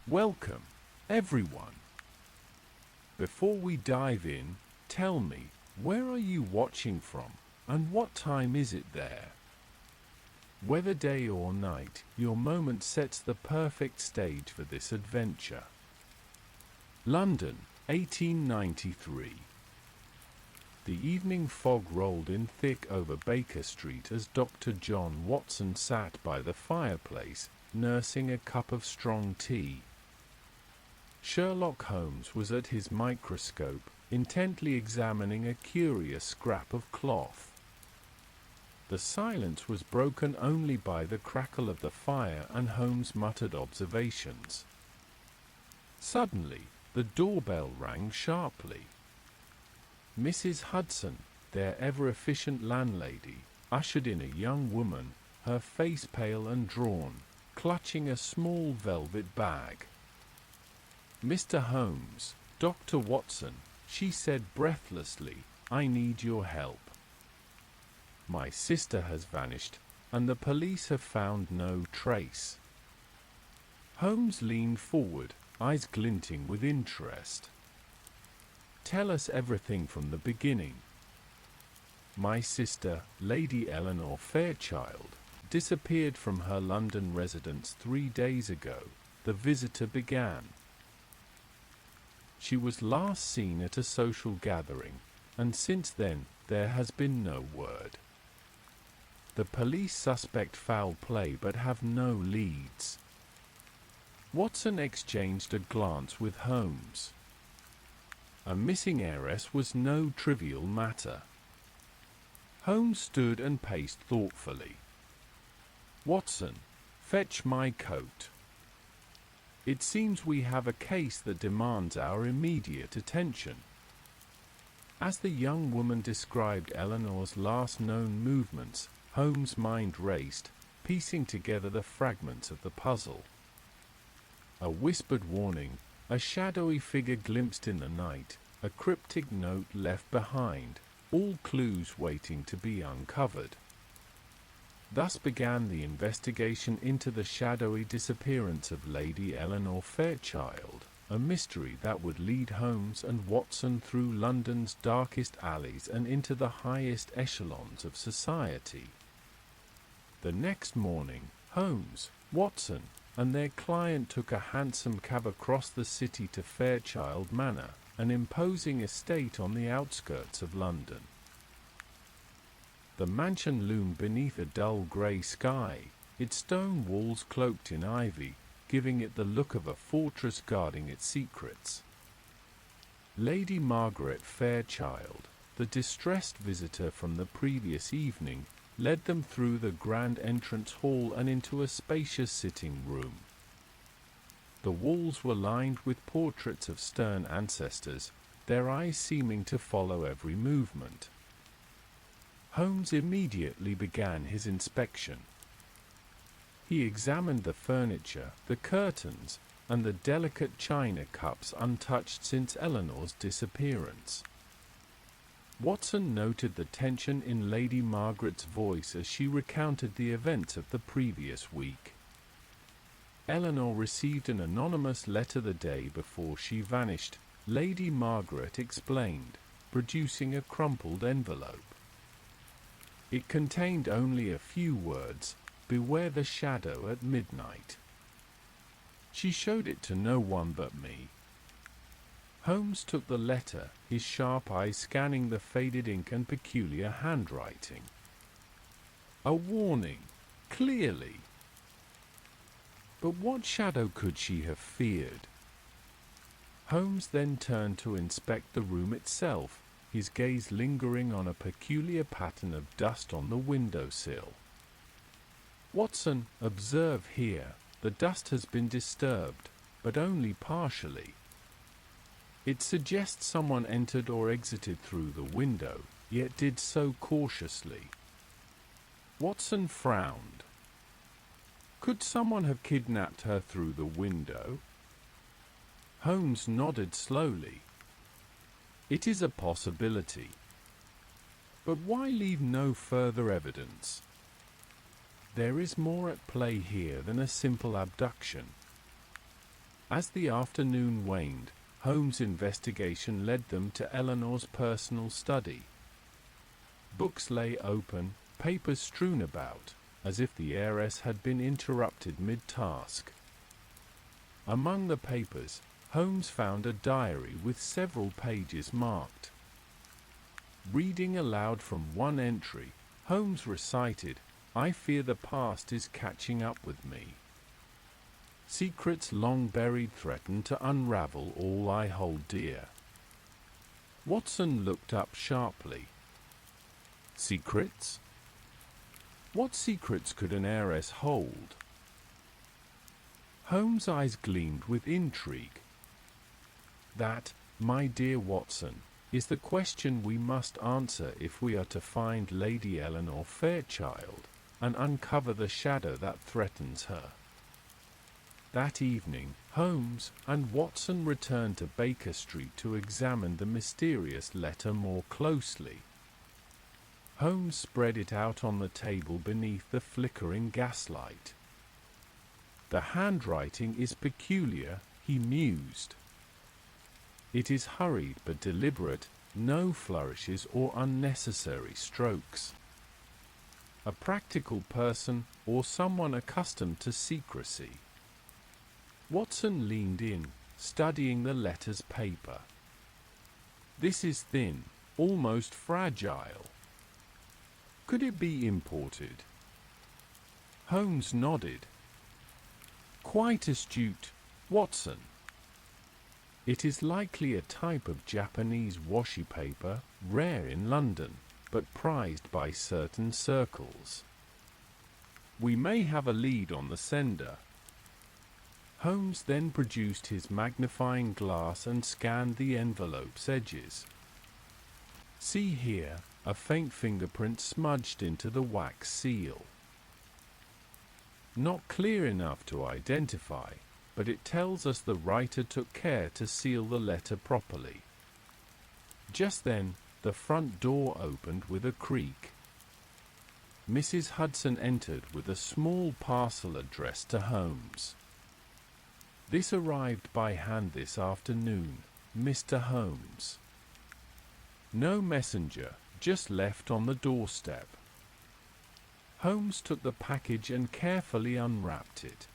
Welcome, everyone. Before we dive in, tell me, where are you watching from, and what time is it there? Whether day or night, your moment sets the perfect stage for this adventure. London, 1893. The evening fog rolled in thick over Baker Street as Dr. John Watson sat by the fireplace, nursing a cup of strong tea. Sherlock Holmes was at his microscope, intently examining a curious scrap of cloth. The silence was broken only by the crackle of the fire and Holmes' muttered observations. Suddenly, the doorbell rang sharply. Mrs. Hudson, their ever-efficient landlady, ushered in a young woman, her face pale and drawn, clutching a small velvet bag. "Mr. Holmes, Dr. Watson," she said breathlessly, "I need your help. My sister has vanished, and the police have found no trace." Holmes leaned forward, eyes glinting with interest. "Tell us everything from the beginning." "My sister, Lady Eleanor Fairchild, disappeared from her London residence 3 days ago," the visitor began. "She was last seen at a social gathering, and since then, there has been no word. The police suspect foul play but have no leads." Watson exchanged a glance with Holmes. A missing heiress was no trivial matter. Holmes stood and paced thoughtfully. "Watson, fetch my coat. It seems we have a case that demands our immediate attention." As the young woman described Eleanor's last known movements, Holmes' mind raced, piecing together the fragments of the puzzle. A whispered warning, a shadowy figure glimpsed in the night, a cryptic note left behind, all clues waiting to be uncovered. Thus began the investigation into the shadowy disappearance of Lady Eleanor Fairchild, a mystery that would lead Holmes and Watson through London's darkest alleys and into the highest echelons of society. The next morning, Holmes, Watson, and their client took a hansom cab across the city to Fairchild Manor, an imposing estate on the outskirts of London. The mansion loomed beneath a dull grey sky, its stone walls cloaked in ivy, giving it the look of a fortress guarding its secrets. Lady Margaret Fairchild, the distressed visitor from the previous evening, led them through the grand entrance hall and into a spacious sitting room. The walls were lined with portraits of stern ancestors, their eyes seeming to follow every movement. Holmes immediately began his inspection. He examined the furniture, the curtains, and the delicate china cups untouched since Eleanor's disappearance. Watson noted the tension in Lady Margaret's voice as she recounted the events of the previous week. Eleanor received an anonymous letter the day before she vanished, Lady Margaret explained, producing a crumpled envelope. It contained only a few words, "Beware the shadow at midnight." She showed it to no one but me. Holmes took the letter, his sharp eyes scanning the faded ink and peculiar handwriting. A warning, clearly. But what shadow could she have feared? Holmes then turned to inspect the room itself, his gaze lingering on a peculiar pattern of dust on the windowsill. "Watson, observe here, the dust has been disturbed, but only partially. It suggests someone entered or exited through the window, yet did so cautiously." Watson frowned. "Could someone have kidnapped her through the window?" Holmes nodded slowly. "It is a possibility. But why leave no further evidence? There is more at play here than a simple abduction. As the afternoon waned, Holmes' investigation led them to Eleanor's personal study. Books lay open, papers strewn about, as if the heiress had been interrupted mid-task. Among the papers, Holmes found a diary with several pages marked. Reading aloud from one entry, Holmes recited, "I fear the past is catching up with me. Secrets long buried threaten to unravel all I hold dear." Watson looked up sharply. Secrets? What secrets could an heiress hold? Holmes' eyes gleamed with intrigue. That, my dear Watson, is the question we must answer if we are to find Lady Eleanor Fairchild and uncover the shadow that threatens her. That evening, Holmes and Watson returned to Baker Street to examine the mysterious letter more closely. Holmes spread it out on the table beneath the flickering gaslight. "The handwriting is peculiar," he mused. "It is hurried but deliberate, no flourishes or unnecessary strokes. A practical person or someone accustomed to secrecy." Watson leaned in, studying the letter's paper. "This is thin, almost fragile. Could it be imported?" Holmes nodded. "Quite astute, Watson. It is likely a type of Japanese washi paper, rare in London, but prized by certain circles. We may have a lead on the sender." Holmes then produced his magnifying glass and scanned the envelope's edges. "See here, a faint fingerprint smudged into the wax seal. Not clear enough to identify, but it tells us the writer took care to seal the letter properly." Just then, the front door opened with a creak. Mrs. Hudson entered with a small parcel addressed to Holmes. "This arrived by hand this afternoon, Mr. Holmes." "No messenger, just left on the doorstep." Holmes took the package and carefully unwrapped it.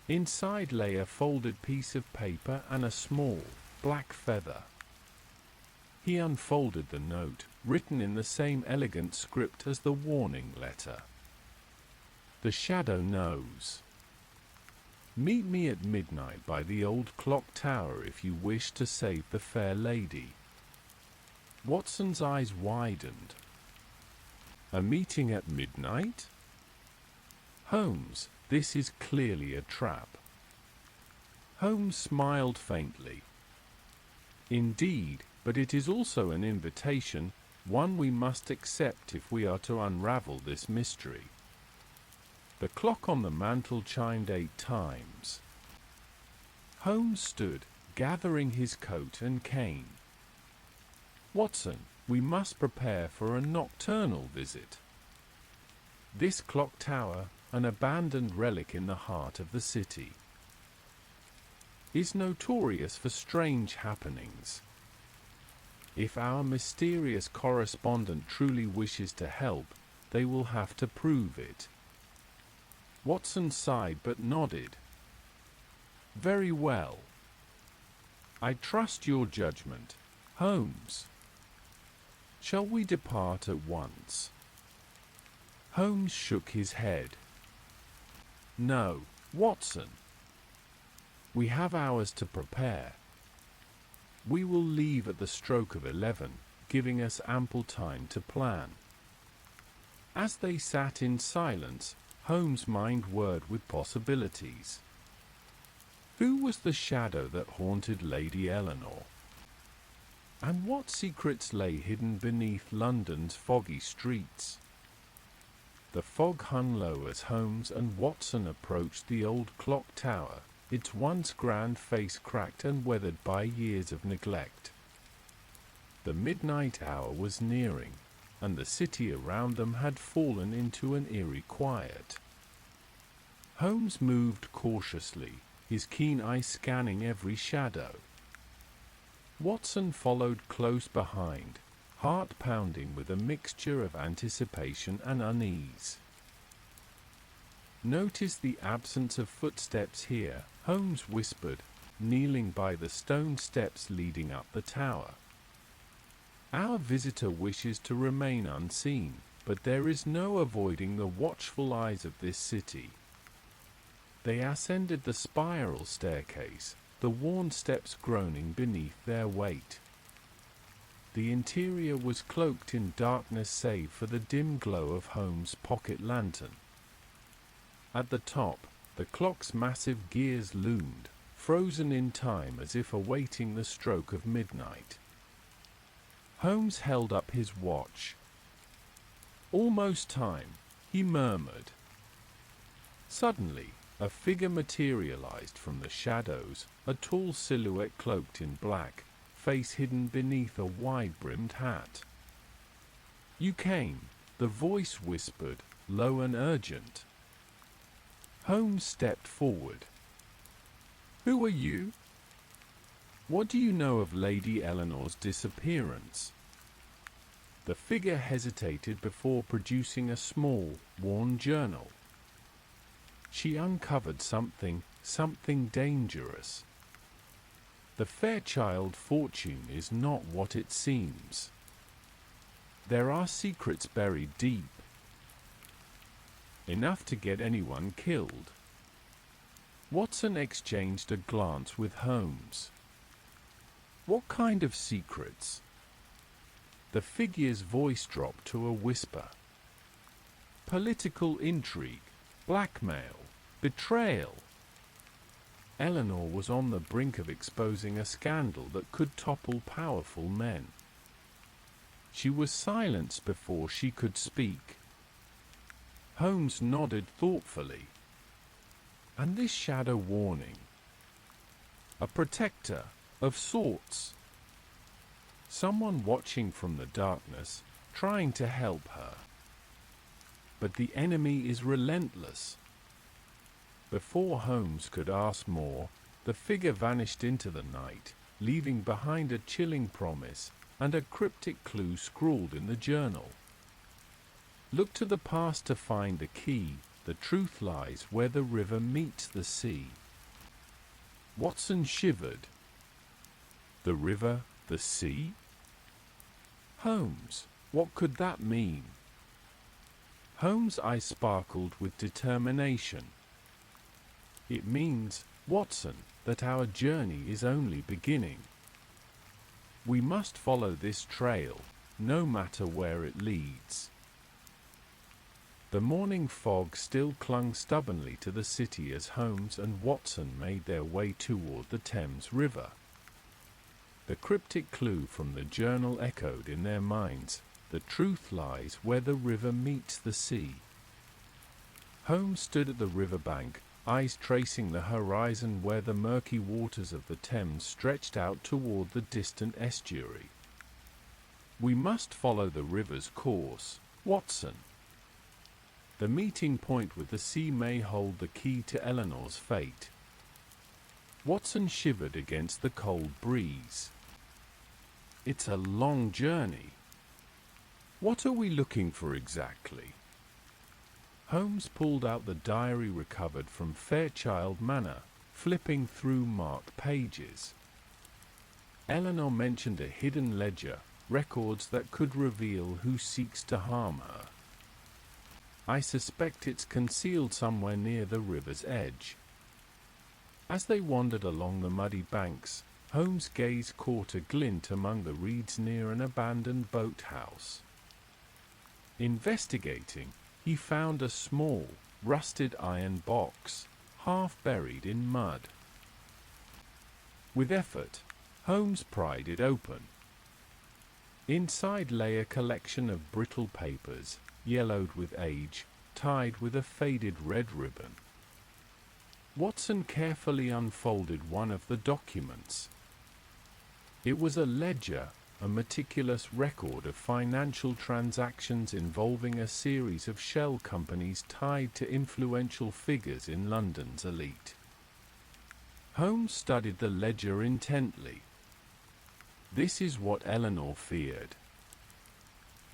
Inside lay a folded piece of paper and a small, black feather. He unfolded the note, written in the same elegant script as the warning letter. "The shadow knows. Meet me at midnight by the old clock tower if you wish to save the fair lady." Watson's eyes widened. "A meeting at midnight? Holmes, this is clearly a trap." Holmes smiled faintly. "Indeed, but it is also an invitation, one we must accept if we are to unravel this mystery." The clock on the mantel chimed 8 times. Holmes stood, gathering his coat and cane. "Watson, we must prepare for a nocturnal visit. This clock tower, an abandoned relic in the heart of the city, is notorious for strange happenings. If our mysterious correspondent truly wishes to help, they will have to prove it." Watson sighed but nodded. "Very well. I trust your judgment, Holmes. Shall we depart at once?" Holmes shook his head. "No, Watson. We have hours to prepare. We will leave at the stroke of 11, giving us ample time to plan." As they sat in silence, Holmes' mind whirred with possibilities. Who was the shadow that haunted Lady Eleanor? And what secrets lay hidden beneath London's foggy streets? The fog hung low as Holmes and Watson approached the old clock tower, its once grand face cracked and weathered by years of neglect. The midnight hour was nearing, and the city around them had fallen into an eerie quiet. Holmes moved cautiously, his keen eyes scanning every shadow. Watson followed close behind, heart pounding with a mixture of anticipation and unease. "Notice the absence of footsteps here," Holmes whispered, kneeling by the stone steps leading up the tower. "Our visitor wishes to remain unseen, but there is no avoiding the watchful eyes of this city." They ascended the spiral staircase, the worn steps groaning beneath their weight. The interior was cloaked in darkness save for the dim glow of Holmes' pocket lantern. At the top, the clock's massive gears loomed, frozen in time as if awaiting the stroke of midnight. Holmes held up his watch. "Almost time," he murmured. Suddenly, a figure materialized from the shadows, a tall silhouette cloaked in black, face hidden beneath a wide-brimmed hat. "You came," the voice whispered, low and urgent. Holmes stepped forward. "Who are you? What do you know of Lady Eleanor's disappearance?" The figure hesitated before producing a small, worn journal. She uncovered something dangerous. "The Fairchild fortune is not what it seems. There are secrets buried deep. Enough to get anyone killed." Watson exchanged a glance with Holmes. "What kind of secrets?" The figure's voice dropped to a whisper. "Political intrigue, blackmail, betrayal." Eleanor was on the brink of exposing a scandal that could topple powerful men. She was silenced before she could speak. Holmes nodded thoughtfully. "And this shadow warning? A protector, of sorts. Someone watching from the darkness, trying to help her. But the enemy is relentless." Before Holmes could ask more, the figure vanished into the night, leaving behind a chilling promise and a cryptic clue scrawled in the journal. "Look to the past to find the key. The truth lies where the river meets the sea." Watson shivered. The river, the sea? Holmes, what could that mean? Holmes' eyes sparkled with determination. "It means, Watson, that our journey is only beginning. We must follow this trail, no matter where it leads." The morning fog still clung stubbornly to the city as Holmes and Watson made their way toward the Thames River. The cryptic clue from the journal echoed in their minds: the truth lies where the river meets the sea. Holmes stood at the riverbank, eyes tracing the horizon where the murky waters of the Thames stretched out toward the distant estuary. "We must follow the river's course, Watson. The meeting point with the sea may hold the key to Eleanor's fate." Watson shivered against the cold breeze. "It's a long journey. What are we looking for exactly?" Holmes pulled out the diary recovered from Fairchild Manor, flipping through marked pages. Eleanor mentioned a hidden ledger, records that could reveal who seeks to harm her. "I suspect it's concealed somewhere near the river's edge." As they wandered along the muddy banks, Holmes' gaze caught a glint among the reeds near an abandoned boathouse. Investigating, he found a small, rusted iron box, half buried in mud. With effort, Holmes pried it open. Inside lay a collection of brittle papers, yellowed with age, tied with a faded red ribbon. Watson carefully unfolded one of the documents. It was a ledger, a meticulous record of financial transactions involving a series of shell companies tied to influential figures in London's elite. Holmes studied the ledger intently. This is what Eleanor feared.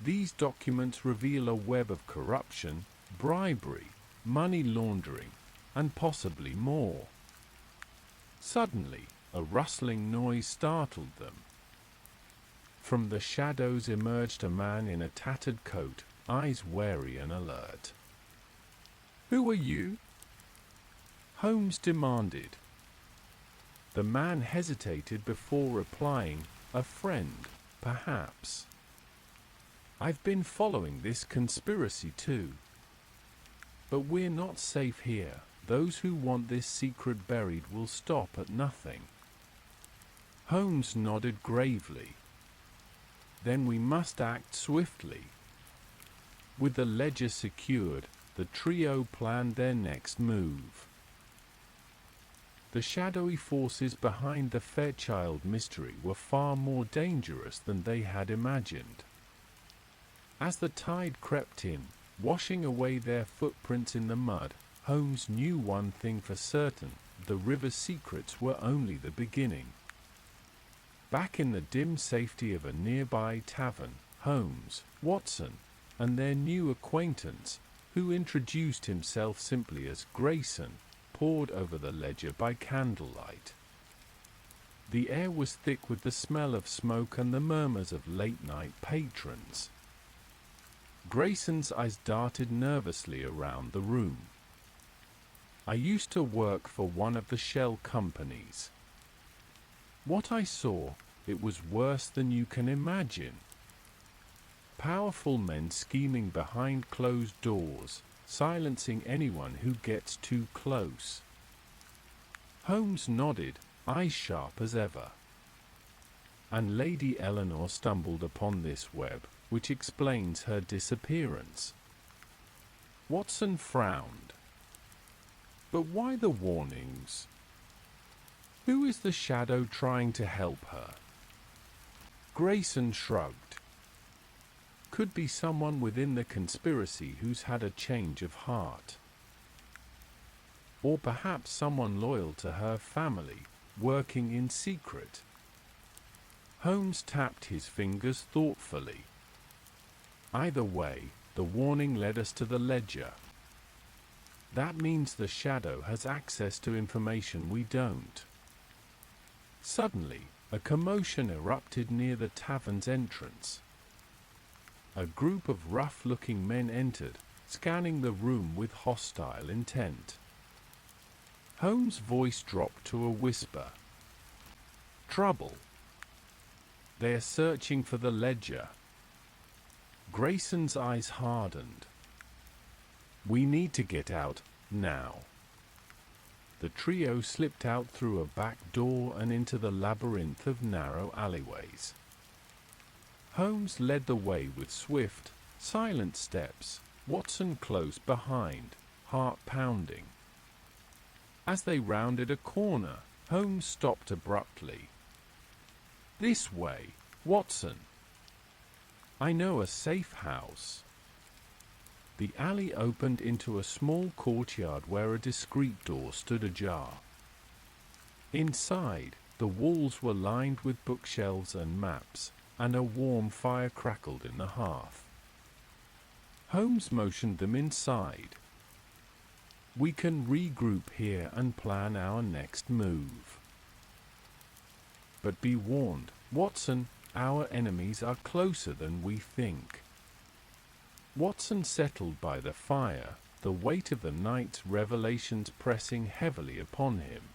These documents reveal a web of corruption, bribery, money laundering, and possibly more. Suddenly, a rustling noise startled them. From the shadows emerged a man in a tattered coat, eyes wary and alert. "Who are you?" Holmes demanded. The man hesitated before replying, "A friend, perhaps. I've been following this conspiracy too. But we're not safe here. Those who want this secret buried will stop at nothing." Holmes nodded gravely. "Then we must act swiftly." With the ledger secured, the trio planned their next move. The shadowy forces behind the Fairchild mystery were far more dangerous than they had imagined. As the tide crept in, washing away their footprints in the mud, Holmes knew one thing for certain: the river's secrets were only the beginning. Back in the dim safety of a nearby tavern, Holmes, Watson, and their new acquaintance, who introduced himself simply as Grayson, pored over the ledger by candlelight. The air was thick with the smell of smoke and the murmurs of late-night patrons. Grayson's eyes darted nervously around the room. "I used to work for one of the shell companies. What I saw, it was worse than you can imagine. Powerful men scheming behind closed doors, silencing anyone who gets too close." Holmes nodded, eyes sharp as ever. "And Lady Eleanor stumbled upon this web, which explains her disappearance." Watson frowned. "But why the warnings? Who is the shadow trying to help her?" Grayson shrugged. "Could be someone within the conspiracy who's had a change of heart. Or perhaps someone loyal to her family, working in secret." Holmes tapped his fingers thoughtfully. "Either way, the warning led us to the ledger. That means the shadow has access to information we don't." Suddenly, a commotion erupted near the tavern's entrance. A group of rough-looking men entered, scanning the room with hostile intent. Holmes' voice dropped to a whisper. "Trouble. They're searching for the ledger." Grayson's eyes hardened. "We need to get out, now." The trio slipped out through a back door and into the labyrinth of narrow alleyways. Holmes led the way with swift, silent steps, Watson close behind, heart pounding. As they rounded a corner, Holmes stopped abruptly. "This way, Watson. I know a safe house." The alley opened into a small courtyard where a discreet door stood ajar. Inside, the walls were lined with bookshelves and maps, and a warm fire crackled in the hearth. Holmes motioned them inside. "We can regroup here and plan our next move. But be warned, Watson, our enemies are closer than we think." Watson settled by the fire, the weight of the night's revelations pressing heavily upon him.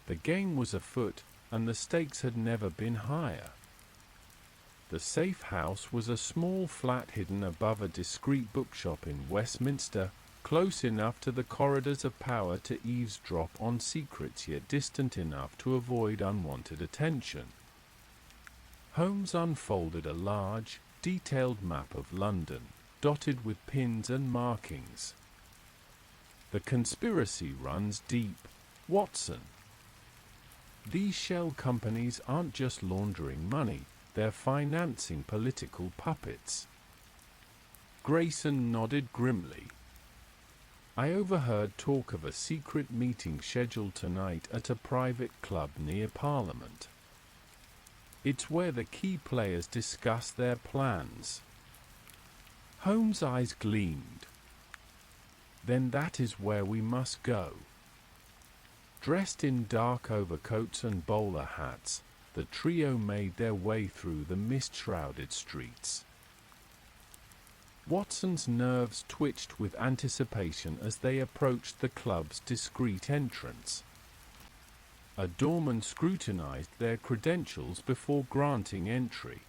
The game was afoot, and the stakes had never been higher. The safe house was a small flat hidden above a discreet bookshop in Westminster, close enough to the corridors of power to eavesdrop on secrets, yet distant enough to avoid unwanted attention. Holmes unfolded a large, detailed map of London, dotted with pins and markings. "The conspiracy runs deep, Watson. These shell companies aren't just laundering money, they're financing political puppets." Grayson nodded grimly. I overheard talk of a secret meeting scheduled tonight at a private club near Parliament. It's where the key players discuss their plans. Holmes' eyes gleamed. Then that is where we must go. Dressed in dark overcoats and bowler hats, the trio made their way through the mist-shrouded streets. Watson's nerves twitched with anticipation as they approached the club's discreet entrance. A doorman scrutinized their credentials before granting entry.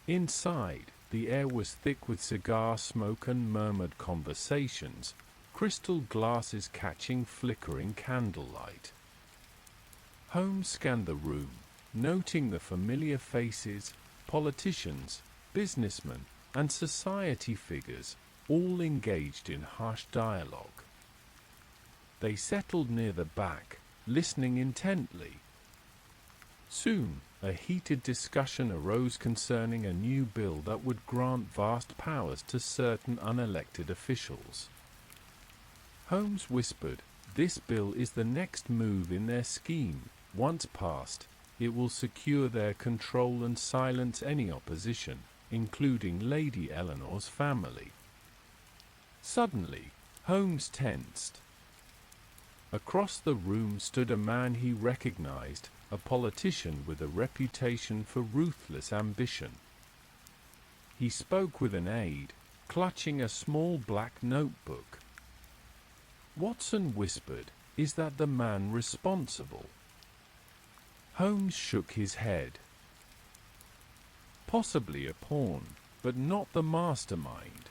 Inside, the air was thick with cigar smoke and murmured conversations, crystal glasses catching flickering candlelight. Holmes scanned the room, noting the familiar faces, politicians, businessmen, and society figures, all engaged in hushed dialogue. They settled near the back, listening intently. Soon, a heated discussion arose concerning a new bill that would grant vast powers to certain unelected officials. Holmes whispered, "This bill is the next move in their scheme. Once passed, it will secure their control and silence any opposition, including Lady Eleanor's family." Suddenly, Holmes tensed. Across the room stood a man he recognized, a politician with a reputation for ruthless ambition. He spoke with an aide, clutching a small black notebook. Watson whispered, "Is that the man responsible?" Holmes shook his head. "Possibly a pawn, but not the mastermind.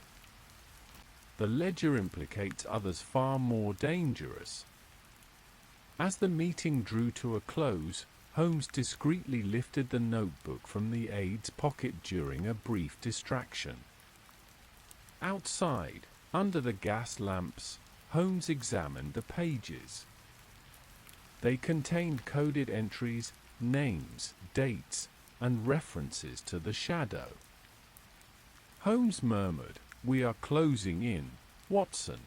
The ledger implicates others far more dangerous." As the meeting drew to a close, Holmes discreetly lifted the notebook from the aide's pocket during a brief distraction. Outside, under the gas lamps, Holmes examined the pages. They contained coded entries, names, dates, and references to the shadow. Holmes murmured, "We are closing in, Watson.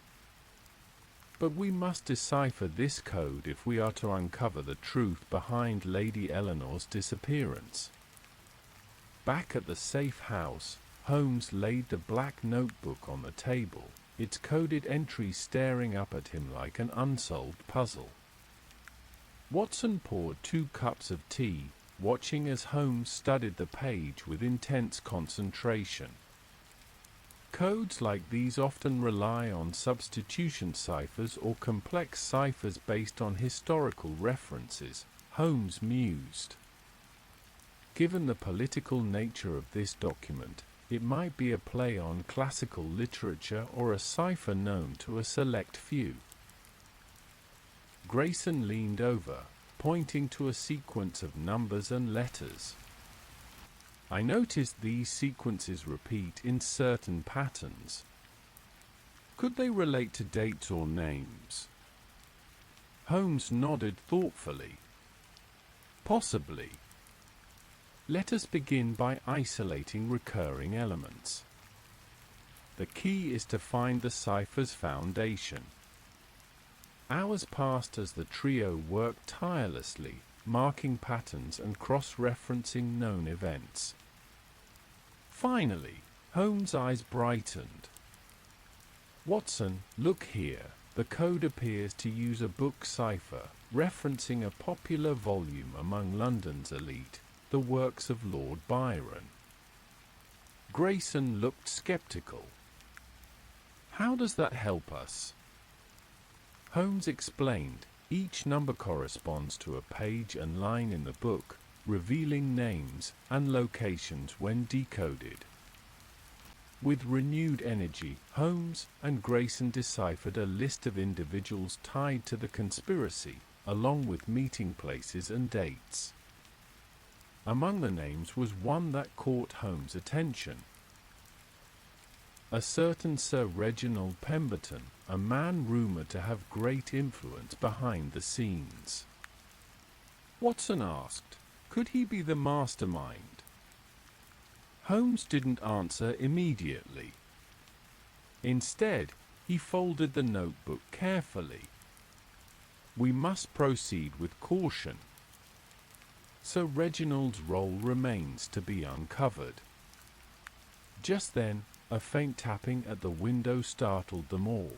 But we must decipher this code if we are to uncover the truth behind Lady Eleanor's disappearance." Back at the safe house, Holmes laid the black notebook on the table, its coded entries staring up at him like an unsolved puzzle. Watson poured 2 cups of tea, watching as Holmes studied the page with intense concentration. Codes like these often rely on substitution ciphers or complex ciphers based on historical references, Holmes mused. Given the political nature of this document, it might be a play on classical literature or a cipher known to a select few. Grayson leaned over, pointing to a sequence of numbers and letters. "I noticed these sequences repeat in certain patterns. Could they relate to dates or names?" Holmes nodded thoughtfully. "Possibly. Let us begin by isolating recurring elements. The key is to find the cipher's foundation." Hours passed as the trio worked tirelessly, marking patterns and cross-referencing known events. Finally, Holmes' eyes brightened. "Watson, look here. The code appears to use a book cipher, referencing a popular volume among London's elite, the works of Lord Byron." Grayson looked skeptical. "How does that help us?" Holmes explained, "Each number corresponds to a page and line in the book, revealing names and locations when decoded." With renewed energy, Holmes and Grayson deciphered a list of individuals tied to the conspiracy, along with meeting places and dates. Among the names was one that caught Holmes' attention. A certain Sir Reginald Pemberton, a man rumoured to have great influence behind the scenes. Watson asked, could he be the mastermind? Holmes didn't answer immediately. Instead, He folded the notebook carefully. We must proceed with caution. Sir Reginald's roll remains to be uncovered. Just then, a faint tapping at the window startled them all.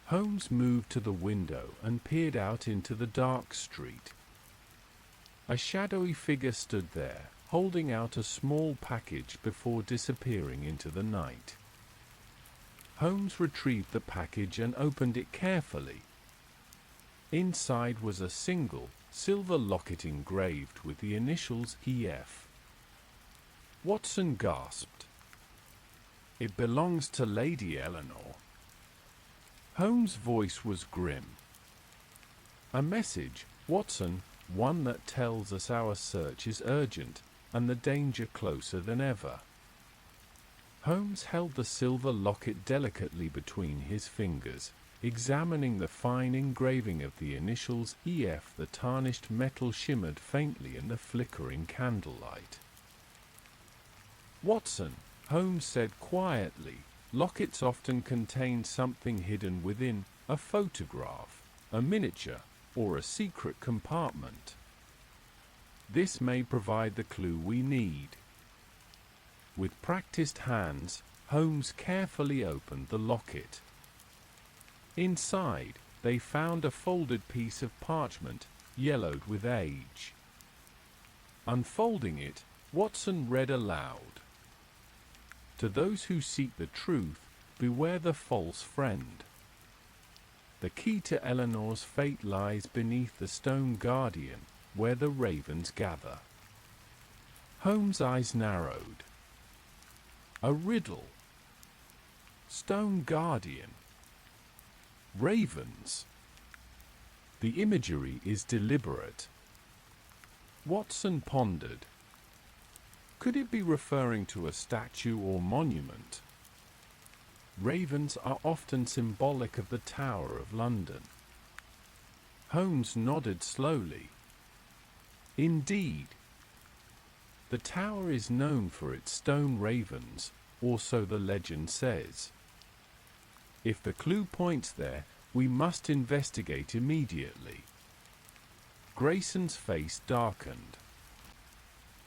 Holmes moved to the window and peered out into the dark street. A shadowy figure stood there, holding out a small package before disappearing into the night. Holmes retrieved the package and opened it carefully. Inside was a single, silver locket engraved with the initials EF. Watson gasped. "It belongs to Lady Eleanor." Holmes' voice was grim. "A message, Watson, one that tells us our search is urgent and the danger closer than ever." Holmes held the silver locket delicately between his fingers, examining the fine engraving of the initials EF. The tarnished metal shimmered faintly in the flickering candlelight. "Watson," Holmes said quietly, "lockets often contain something hidden within, a photograph, a miniature, or a secret compartment. This may provide the clue we need." With practiced hands, Holmes carefully opened the locket. Inside, they found a folded piece of parchment, yellowed with age. Unfolding it, Watson read aloud, "To those who seek the truth, beware the false friend. The key to Eleanor's fate lies beneath the stone guardian, where the ravens gather." Holmes' eyes narrowed. A riddle. Stone guardian. Ravens. The imagery is deliberate. Watson pondered. Could it be referring to a statue or monument? Ravens are often symbolic of the Tower of London. Holmes nodded slowly. Indeed. The tower is known for its stone ravens, or so the legend says. If the clue points there, we must investigate immediately. Grayson's face darkened.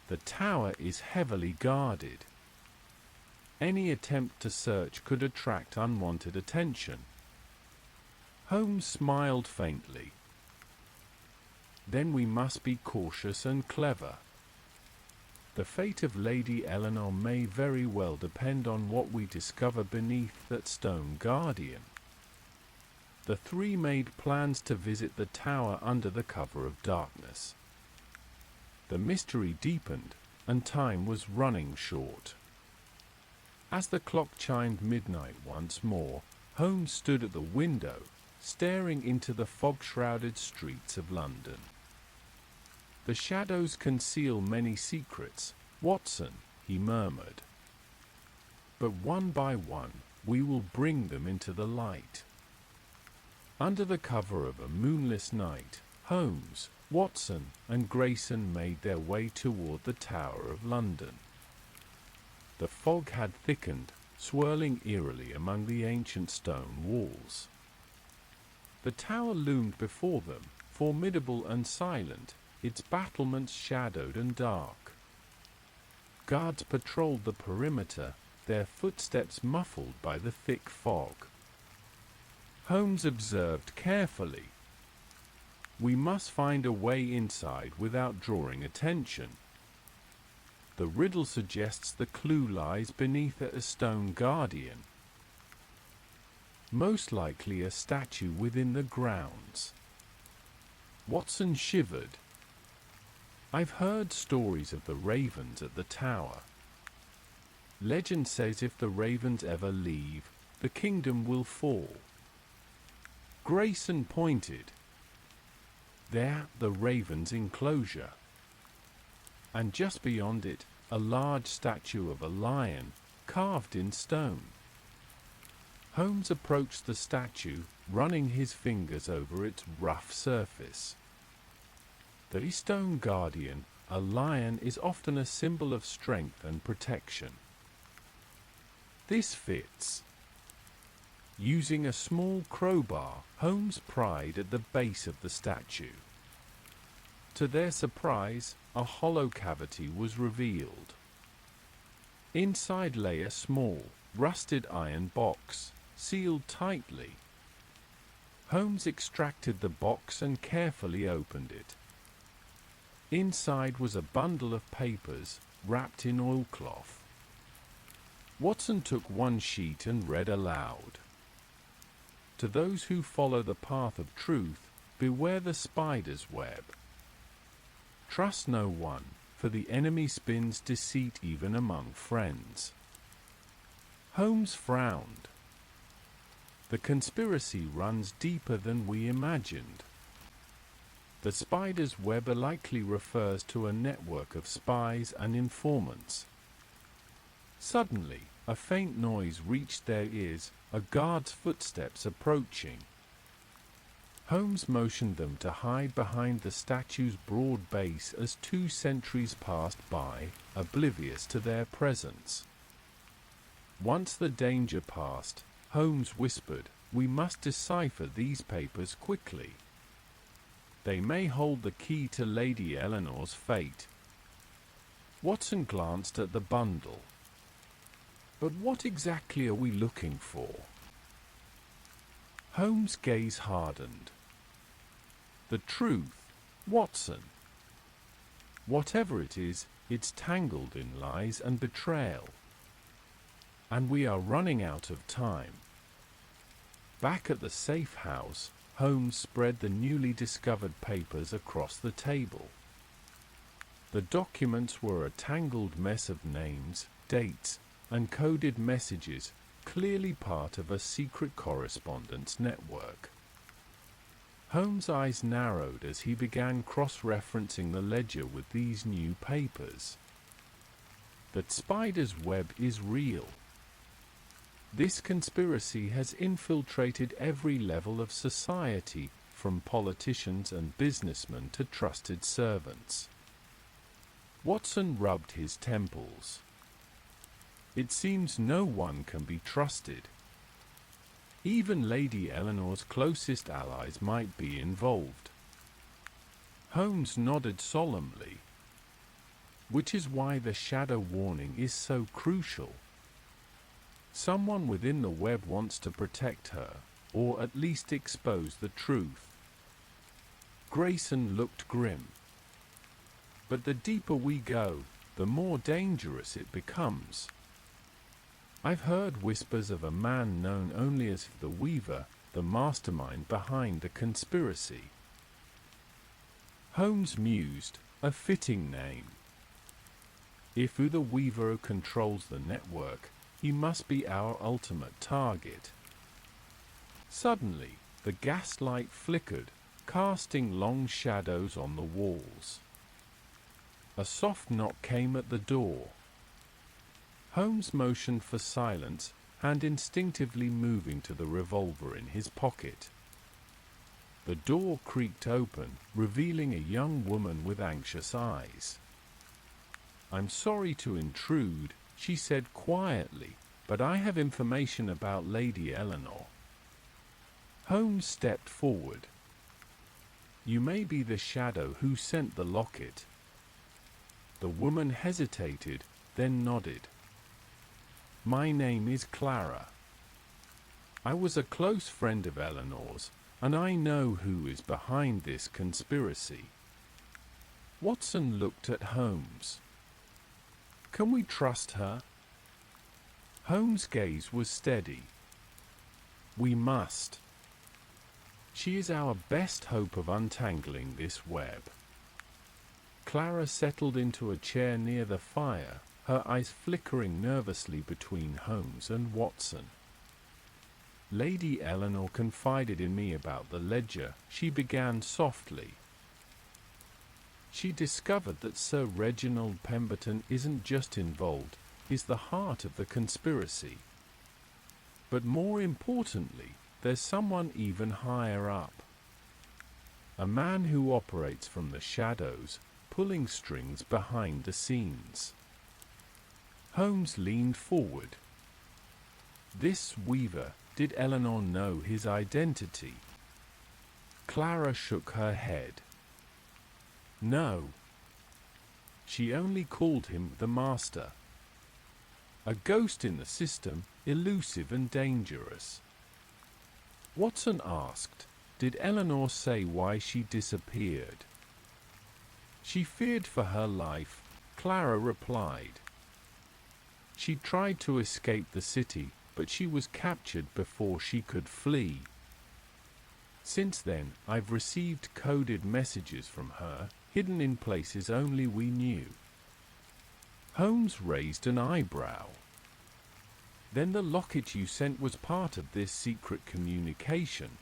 The tower is heavily guarded. Any attempt to search could attract unwanted attention. Holmes smiled faintly. Then we must be cautious and clever. The fate of Lady Eleanor may very well depend on what we discover beneath that stone guardian. The three made plans to visit the tower under the cover of darkness. The mystery deepened, and time was running short. As the clock chimed midnight once more, Holmes stood at the window, staring into the fog-shrouded streets of London. "The shadows conceal many secrets, Watson," he murmured. "But one by one, we will bring them into the light." Under the cover of a moonless night, Holmes, Watson, and Grayson made their way toward the Tower of London. The fog had thickened, swirling eerily among the ancient stone walls. The tower loomed before them, formidable and silent, its battlements shadowed and dark. Guards patrolled the perimeter, their footsteps muffled by the thick fog. Holmes observed carefully. "We must find a way inside without drawing attention. The riddle suggests the clue lies beneath a stone guardian. Most likely a statue within the grounds." Watson shivered. "I've heard stories of the ravens at the tower. Legend says if the ravens ever leave, the kingdom will fall." Grayson pointed. "There, the raven's enclosure. And just beyond it, a large statue of a lion, carved in stone." Holmes approached the statue, running his fingers over its rough surface. The stone guardian, a lion, is often a symbol of strength and protection. This fits. Using a small crowbar, Holmes pried at the base of the statue. To their surprise, a hollow cavity was revealed. Inside lay a small, rusted iron box, sealed tightly. Holmes extracted the box and carefully opened it. Inside was a bundle of papers, wrapped in oilcloth. Watson took one sheet and read aloud. To those who follow the path of truth, beware the spider's web. Trust no one, for the enemy spins deceit even among friends. Holmes frowned. The conspiracy runs deeper than we imagined. The spider's web likely refers to a network of spies and informants. Suddenly, a faint noise reached their ears, a guard's footsteps approaching. Holmes motioned them to hide behind the statue's broad base as 2 sentries passed by, oblivious to their presence. Once the danger passed, Holmes whispered, "We must decipher these papers quickly. They may hold the key to Lady Eleanor's fate." Watson glanced at the bundle. "But what exactly are we looking for?" Holmes' gaze hardened. "The truth, Watson. Whatever it is, it's tangled in lies and betrayal. And we are running out of time." Back at the safe house, Holmes spread the newly discovered papers across the table. The documents were a tangled mess of names, dates, and coded messages, clearly part of a secret correspondence network. Holmes' eyes narrowed as he began cross-referencing the ledger with these new papers. That spider's web is real. This conspiracy has infiltrated every level of society, from politicians and businessmen to trusted servants. Watson rubbed his temples. It seems no one can be trusted. Even Lady Eleanor's closest allies might be involved. Holmes nodded solemnly. Which is why the shadow warning is so crucial. Someone within the web wants to protect her, or at least expose the truth. Grayson looked grim. But the deeper we go, the more dangerous it becomes. I've heard whispers of a man known only as the Weaver, the mastermind behind the conspiracy. Holmes mused, a fitting name. If the Weaver controls the network, he must be our ultimate target. Suddenly, the gaslight flickered, casting long shadows on the walls. A soft knock came at the door. Holmes motioned for silence, and instinctively moving to the revolver in his pocket. The door creaked open, revealing a young woman with anxious eyes. "I'm sorry to intrude," she said quietly, "but I have information about Lady Eleanor." Holmes stepped forward. "You may be the shadow who sent the locket." The woman hesitated, then nodded. "My name is Clara. I was a close friend of Eleanor's, and I know who is behind this conspiracy." Watson looked at Holmes. "Can we trust her?" Holmes' gaze was steady. "We must. She is our best hope of untangling this web." Clara settled into a chair near the fire, her eyes flickering nervously between Holmes and Watson. "Lady Eleanor confided in me about the ledger," she began softly. "She discovered that Sir Reginald Pemberton isn't just involved, he's the heart of the conspiracy. But more importantly, there's someone even higher up. A man who operates from the shadows, pulling strings behind the scenes." Holmes leaned forward. "This Weaver, Did Eleanor know his identity? Clara shook her head. No. She only called him the Master. A ghost in the system, elusive and dangerous. Watson asked, did Eleanor say why she disappeared? She feared for her life, Clara replied. She tried to escape the city, but she was captured before she could flee. Since then, I've received coded messages from her, hidden in places only we knew. Holmes raised an eyebrow. Then the locket you sent was part of this secret communication.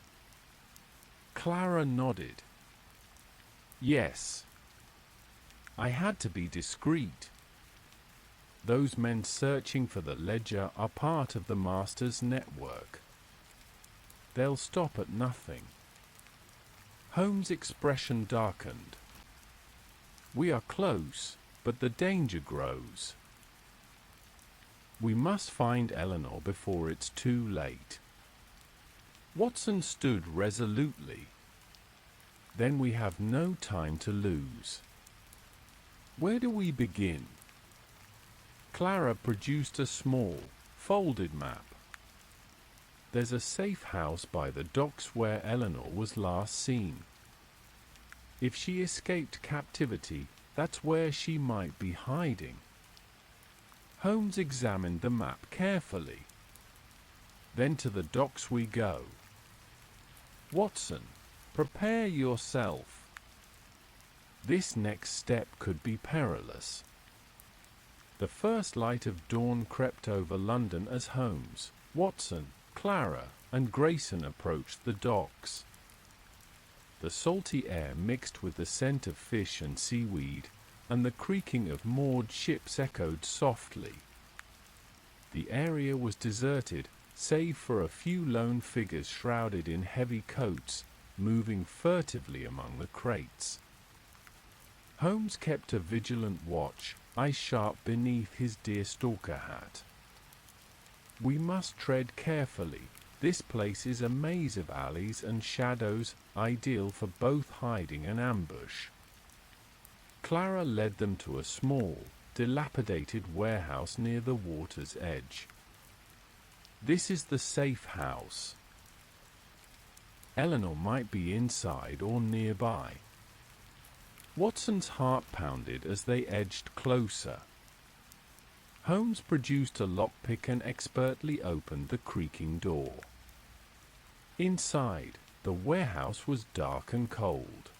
Clara nodded. Yes. I had to be discreet. Those men searching for the ledger are part of the Master's network. They'll stop at nothing. Holmes' expression darkened. We are close, but the danger grows. We must find Eleanor before it's too late. Watson stood resolutely. Then we have no time to lose. Where do we begin? Clara produced a small, folded map. There's a safe house by the docks where Eleanor was last seen. If she escaped captivity, that's where she might be hiding. Holmes examined the map carefully. Then to the docks we go. Watson, prepare yourself. This next step could be perilous. The first light of dawn crept over London as Holmes, Watson, Clara, and Grayson approached the docks. The salty air mixed with the scent of fish and seaweed, and the creaking of moored ships echoed softly. The area was deserted, save for a few lone figures shrouded in heavy coats, moving furtively among the crates. Holmes kept a vigilant watch, eyes sharp beneath his deerstalker hat. We must tread carefully. This place is a maze of alleys and shadows, ideal for both hiding and ambush. Clara led them to a small, dilapidated warehouse near the water's edge. This is the safe house. Eleanor might be inside or nearby. Watson's heart pounded as they edged closer. Holmes produced a lockpick and expertly opened the creaking door. Inside, the warehouse was dark and cold.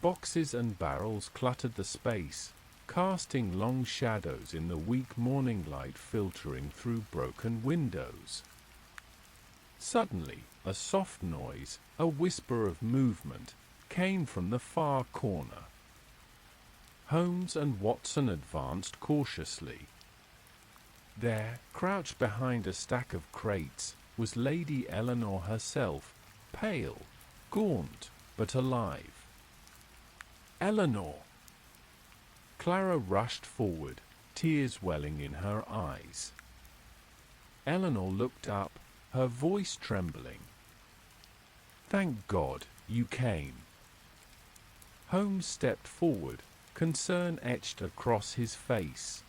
Boxes and barrels cluttered the space, casting long shadows in the weak morning light filtering through broken windows. Suddenly, a soft noise, a whisper of movement, came from the far corner. Holmes and Watson advanced cautiously. There, crouched behind a stack of crates, was Lady Eleanor herself, pale, gaunt, but alive. Eleanor! Clara rushed forward, tears welling in her eyes. Eleanor looked up, her voice trembling. Thank God, you came. Holmes stepped forward, concern etched across his face.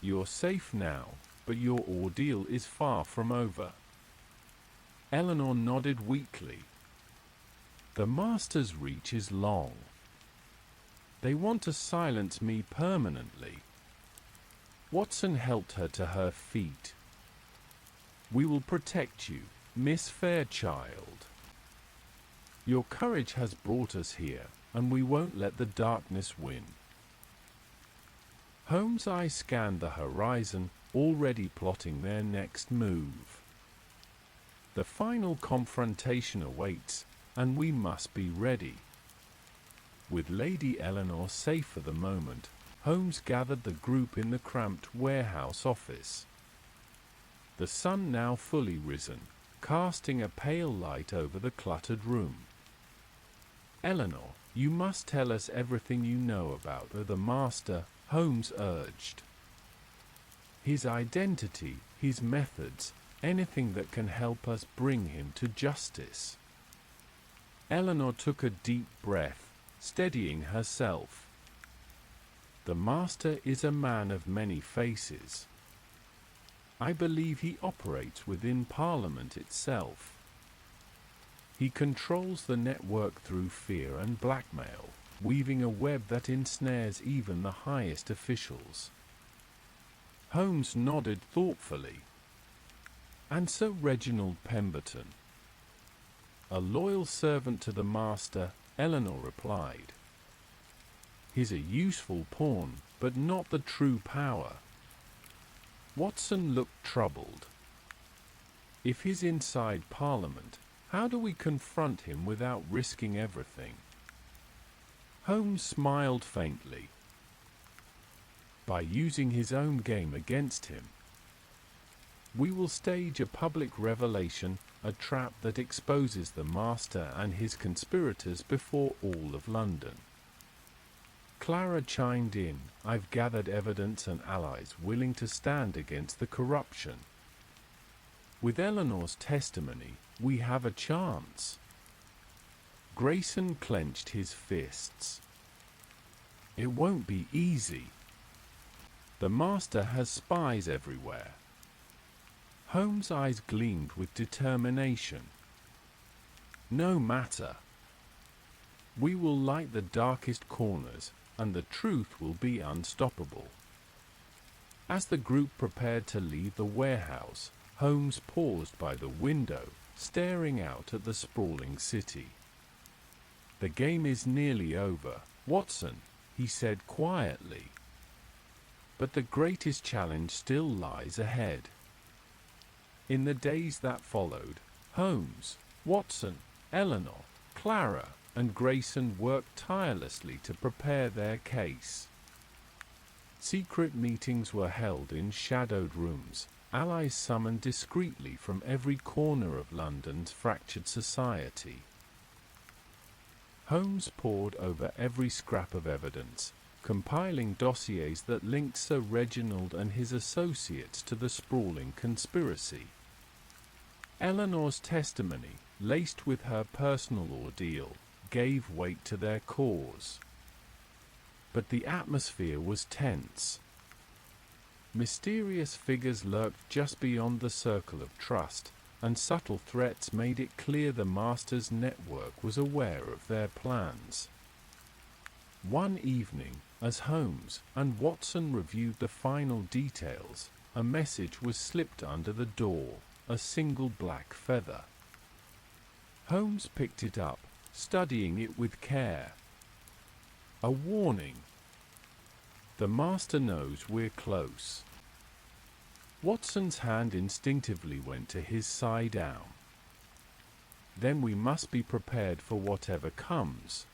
You're safe now, but your ordeal is far from over. Eleanor nodded weakly. The Master's reach is long. They want to silence me permanently. Watson helped her to her feet. We will protect you, Miss Fairchild. Your courage has brought us here, and we won't let the darkness win. Holmes' eye scanned the horizon, already plotting their next move. The final confrontation awaits, and we must be ready. With Lady Eleanor safe for the moment, Holmes gathered the group in the cramped warehouse office. The sun now fully risen, casting a pale light over the cluttered room. Eleanor, you must tell us everything you know about the Master, Holmes urged. His identity, his methods, anything that can help us bring him to justice." Eleanor took a deep breath, steadying herself. "The master is a man of many faces. I believe he operates within Parliament itself. He controls the network through fear and blackmail, weaving a web that ensnares even the highest officials." Holmes nodded thoughtfully. "And Sir Reginald Pemberton?" "A loyal servant to the master," Eleanor replied. "He's a useful pawn, but not the true power." Watson looked troubled. "If he's inside Parliament, how do we confront him without risking everything?" Holmes smiled faintly. "By using his own game against him. We will stage a public revelation, a trap that exposes the master and his conspirators before all of London." Clara chimed in, "I've gathered evidence and allies willing to stand against the corruption. With Eleanor's testimony, we have a chance." Grayson clenched his fists. "It won't be easy. The master has spies everywhere." Holmes' eyes gleamed with determination. "No matter. We will light the darkest corners, and the truth will be unstoppable." As the group prepared to leave the warehouse, Holmes paused by the window, staring out at the sprawling city. "The game is nearly over, Watson," he said quietly. "But the greatest challenge still lies ahead." In the days that followed, Holmes, Watson, Eleanor, Clara, and Grayson worked tirelessly to prepare their case. Secret meetings were held in shadowed rooms, allies summoned discreetly from every corner of London's fractured society. Holmes pored over every scrap of evidence, compiling dossiers that linked Sir Reginald and his associates to the sprawling conspiracy. Eleanor's testimony, laced with her personal ordeal, gave weight to their cause. But the atmosphere was tense. Mysterious figures lurked just beyond the circle of trust, and subtle threats made it clear the master's network was aware of their plans. One evening, as Holmes and Watson reviewed the final details, a message was slipped under the door, a single black feather. Holmes picked it up, studying it with care. A warning. "The master knows we're close." Watson's hand instinctively went to his side arm. "Then we must be prepared for whatever comes."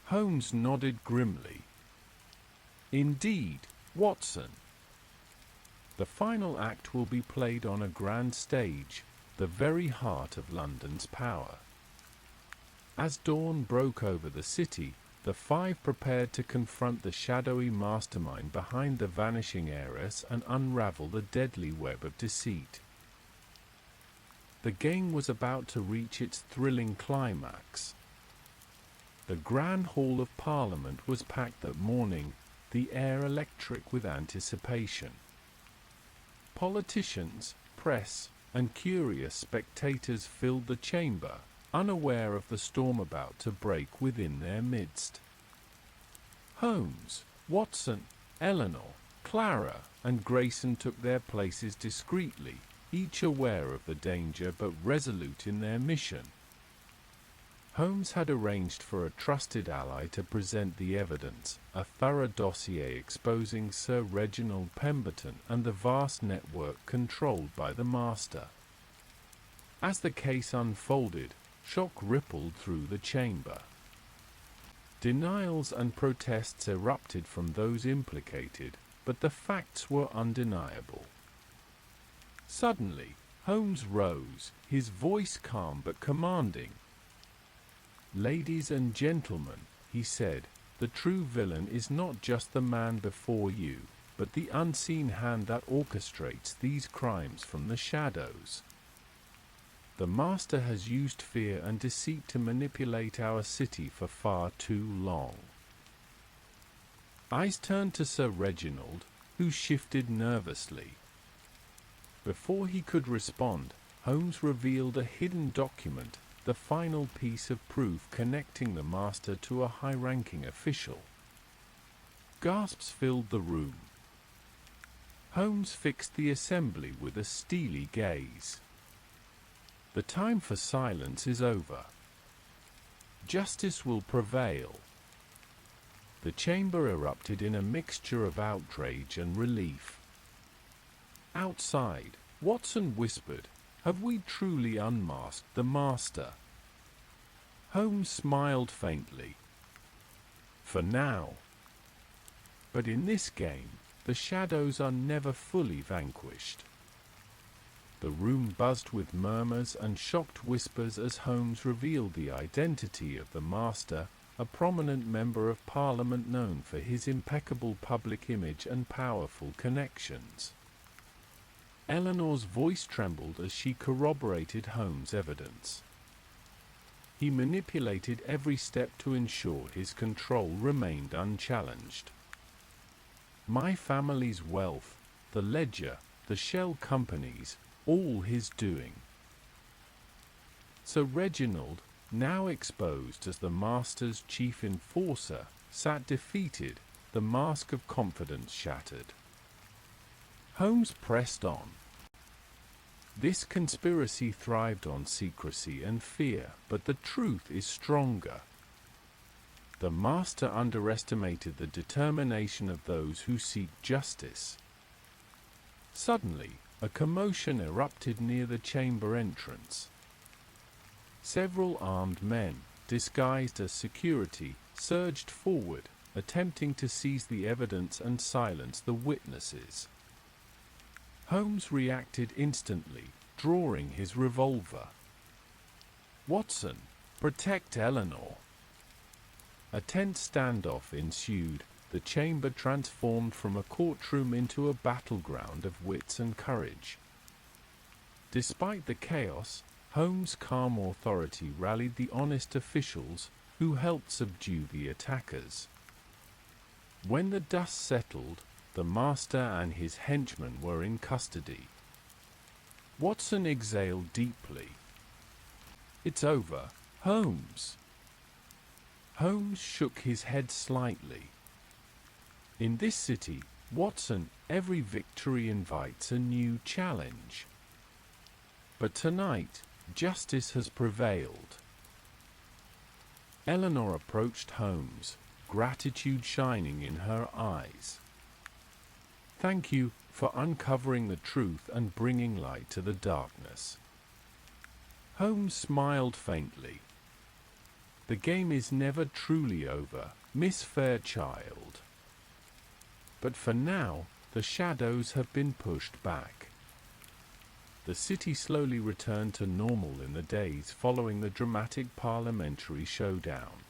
Holmes nodded grimly. "Indeed, Watson. The final act will be played on a grand stage, the very heart of London's power." As dawn broke over the city, the five prepared to confront the shadowy mastermind behind the vanishing heiress and unravel the deadly web of deceit. The game was about to reach its thrilling climax. The Grand Hall of Parliament was packed that morning, the air electric with anticipation. Politicians, press, and curious spectators filled the chamber, unaware of the storm about to break within their midst. Holmes, Watson, Eleanor, Clara, and Grayson took their places discreetly, each aware of the danger but resolute in their mission. Holmes had arranged for a trusted ally to present the evidence, a thorough dossier exposing Sir Reginald Pemberton and the vast network controlled by the master. As the case unfolded, shock rippled through the chamber. Denials and protests erupted from those implicated, but the facts were undeniable. Suddenly, Holmes rose, his voice calm but commanding. "Ladies and gentlemen," he said, "the true villain is not just the man before you. but the unseen hand that orchestrates these crimes from the shadows. The master has used fear and deceit to manipulate our city for far too long. Eyes turned to Sir Reginald, who shifted nervously. Before he could respond, Holmes revealed a hidden document, the final piece of proof connecting the master to a high-ranking official. Gasps filled the room. Holmes fixed the assembly with a steely gaze. The time for silence is over. Justice will prevail. The chamber erupted in a mixture of outrage and relief. Outside, Watson whispered, "Have we truly unmasked the master?" Holmes smiled faintly. "For now. But in this game, the shadows are never fully vanquished." The room buzzed with murmurs and shocked whispers as Holmes revealed the identity of the master, a prominent member of Parliament known for his impeccable public image and powerful connections. Eleanor's voice trembled as she corroborated Holmes' evidence. He manipulated every step to ensure his control remained unchallenged. My family's wealth, the ledger, the shell companies, all his doing. Sir Reginald, now exposed as the master's chief enforcer, sat defeated, the mask of confidence shattered. Holmes pressed on. This conspiracy thrived on secrecy and fear, but the truth is stronger. The master underestimated the determination of those who seek justice. Suddenly, a commotion erupted near the chamber entrance. Several armed men, disguised as security, surged forward, attempting to seize the evidence and silence the witnesses. Holmes reacted instantly, drawing his revolver. "Watson, protect Eleanor." A tense standoff ensued. The chamber transformed from a courtroom into a battleground of wits and courage. Despite the chaos, Holmes' calm authority rallied the honest officials who helped subdue the attackers. When the dust settled, the master and his henchmen were in custody. Watson exhaled deeply. "It's over, Holmes." Holmes shook his head slightly. In this city, Watson, every victory invites a new challenge. But tonight, justice has prevailed. Eleanor approached Holmes, gratitude shining in her eyes. "Thank you for uncovering the truth and bringing light to the darkness." Holmes smiled faintly. "The game is never truly over, Miss Fairchild. But for now, the shadows have been pushed back." The city slowly returned to normal in the days following the dramatic parliamentary showdown.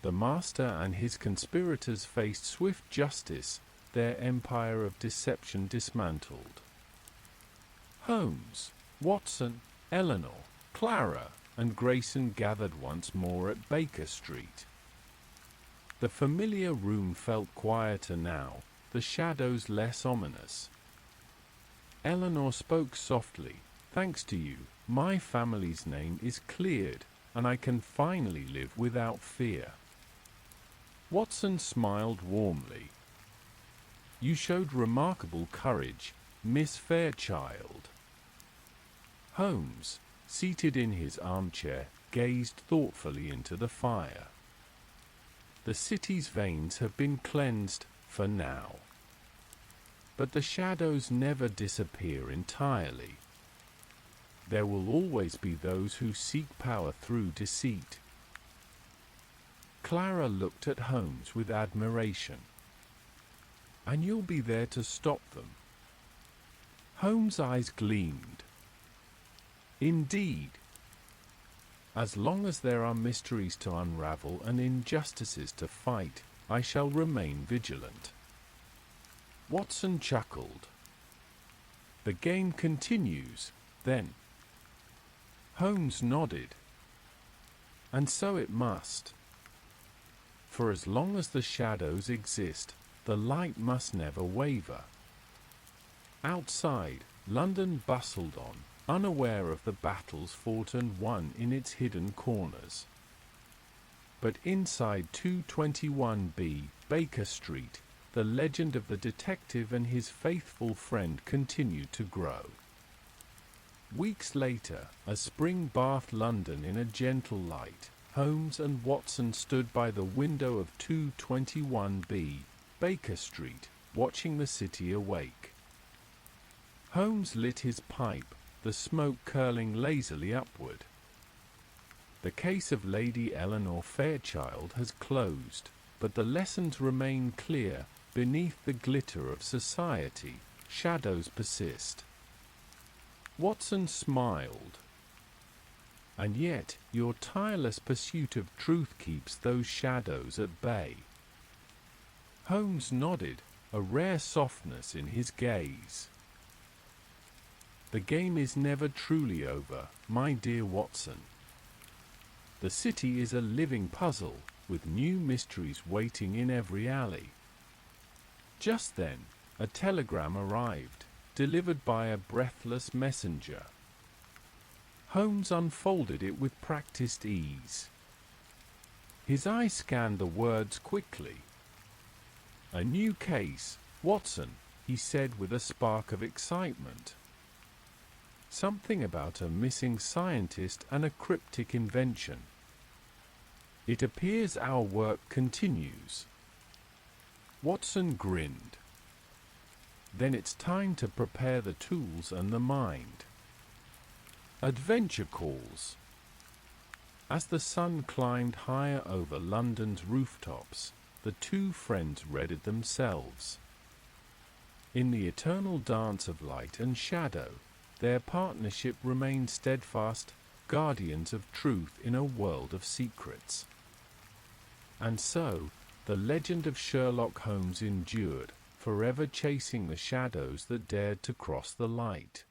The master and his conspirators faced swift justice, their empire of deception dismantled. Holmes, Watson, Eleanor, Clara, and Grayson gathered once more at Baker Street. The familiar room felt quieter now, the shadows less ominous. Eleanor spoke softly. "Thanks to you, my family's name is cleared, and I can finally live without fear." Watson smiled warmly. "You showed remarkable courage, Miss Fairchild." Holmes, seated in his armchair, gazed thoughtfully into the fire. "The city's veins have been cleansed, for now. But the shadows never disappear entirely. There will always be those who seek power through deceit." Clara looked at Holmes with admiration. "And you'll be there to stop them?" Holmes' eyes gleamed. "Indeed. As long as there are mysteries to unravel and injustices to fight, I shall remain vigilant." Watson chuckled. The game continues, then. Holmes nodded. And so it must. For as long as the shadows exist, the light must never waver. Outside, London bustled on, unaware of the battles fought and won in its hidden corners. But inside 221B, Baker Street, the legend of the detective and his faithful friend continued to grow. Weeks later, as spring bathed London in a gentle light, Holmes and Watson stood by the window of 221B, Baker Street, watching the city awake. Holmes lit his pipe, the smoke curling lazily upward. The case of Lady Eleanor Fairchild has closed, but the lessons remain clear. Beneath the glitter of society, shadows persist. Watson smiled. And yet, your tireless pursuit of truth keeps those shadows at bay. Holmes nodded, a rare softness in his gaze. The game is never truly over, my dear Watson. The city is a living puzzle, with new mysteries waiting in every alley. Just then, a telegram arrived, delivered by a breathless messenger. Holmes unfolded it with practiced ease. His eye scanned the words quickly. "A new case, Watson," he said with a spark of excitement. Something about a missing scientist and a cryptic invention. "It appears our work continues." Watson grinned. "Then it's time to prepare the tools and the mind." Adventure calls. As the sun climbed higher over London's rooftops, the two friends readied themselves. In the eternal dance of light and shadow, their partnership remained steadfast, guardians of truth in a world of secrets. And so, the legend of Sherlock Holmes endured, forever chasing the shadows that dared to cross the light.